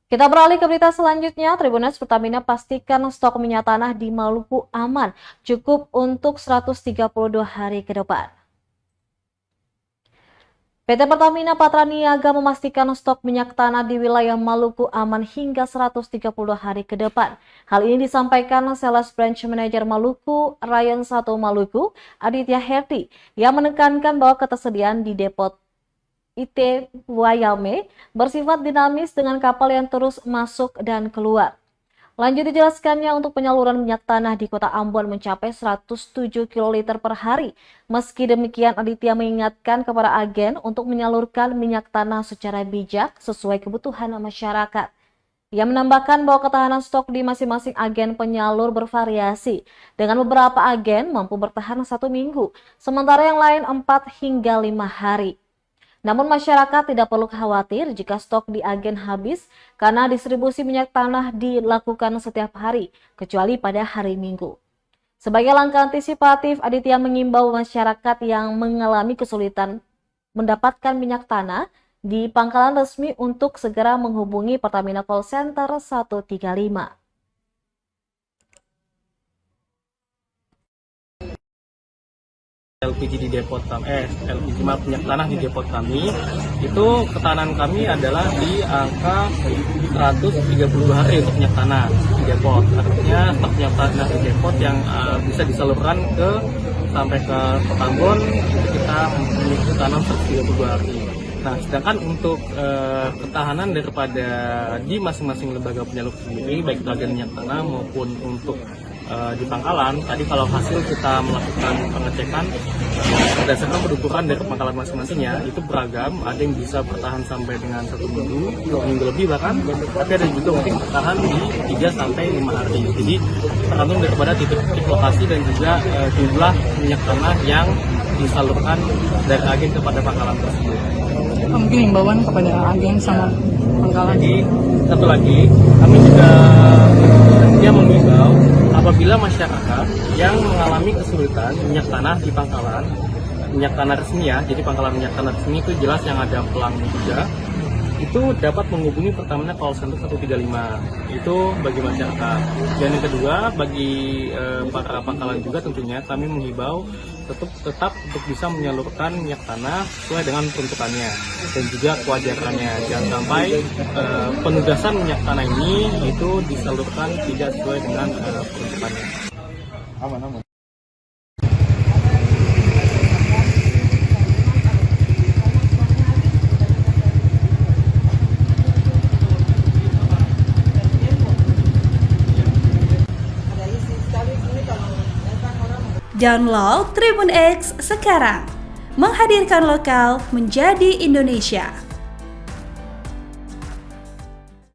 Kita beralih ke berita selanjutnya. Tribunnews Pertamina pastikan stok minyak tanah di Maluku aman, cukup untuk 132 hari ke depan. PT Pertamina Patraniaga memastikan stok minyak tanah di wilayah Maluku aman hingga 130 hari ke depan. Hal ini disampaikan Sales Branch Manager Maluku, Ryan 1 Maluku, Aditya Herti, yang menekankan bahwa ketersediaan di depot IT Wayame bersifat dinamis dengan kapal yang terus masuk dan keluar. Lanjut dijelaskannya, untuk penyaluran minyak tanah di kota Ambon mencapai 107 kiloliter per hari. Meski demikian, Aditya mengingatkan kepada agen untuk menyalurkan minyak tanah secara bijak sesuai kebutuhan masyarakat. Ia menambahkan bahwa ketahanan stok di masing-masing agen penyalur bervariasi, dengan beberapa agen mampu bertahan 1 minggu, sementara yang lain 4 hingga 5 hari. Namun masyarakat tidak perlu khawatir jika stok di agen habis karena distribusi minyak tanah dilakukan setiap hari, kecuali pada hari Minggu. Sebagai langkah antisipatif, Aditya mengimbau masyarakat yang mengalami kesulitan mendapatkan minyak tanah di pangkalan resmi untuk segera menghubungi Pertamina Call Center 135. LPG di depot kami, LPG minyak tanah di depot kami, itu ketahanan kami adalah di angka 132 hari untuk minyak tanah di depot. Artinya stok minyak tanah di depot yang bisa disalurkan sampai ke Kota Ambon, itu kita memiliki ketahanan 132 hari. Nah, sedangkan untuk ketahanan daripada di masing-masing lembaga penyalur sendiri, baik itu agen minyak tanah maupun untuk di pangkalan, tadi kalau hasil kita melakukan pengecekan berdasarkan pendudukan dari pangkalan masing-masingnya itu beragam. Ada yang bisa bertahan sampai dengan 1 minggu, 2 minggu lebih bahkan, tapi ada juga mungkin bertahan di 3 sampai 5 hari. Jadi tergantung daripada titik lokasi dan juga jumlah minyak tanah yang disalurkan dari agen kepada pangkalan tersebut. Mungkin himbauan kepada agen sama pangkalan. Jadi satu lagi, kami juga mengimbau apabila masyarakat yang mengalami kesulitan minyak tanah di pangkalan minyak tanah resmi ya, jadi pangkalan minyak tanah resmi itu jelas yang ada pelangnya juga, itu dapat menghubungi Pertamina Call Center 135, itu bagi masyarakat. Dan yang kedua, bagi para pangkalan juga tentunya kami menghibau tetap untuk bisa menyalurkan minyak tanah sesuai dengan peruntukannya dan juga kewajarannya. Jangan sampai penugasan minyak tanah ini itu disalurkan tidak sesuai dengan peruntukannya. Aman. Download Tribun X sekarang, menghadirkan lokal menjadi Indonesia.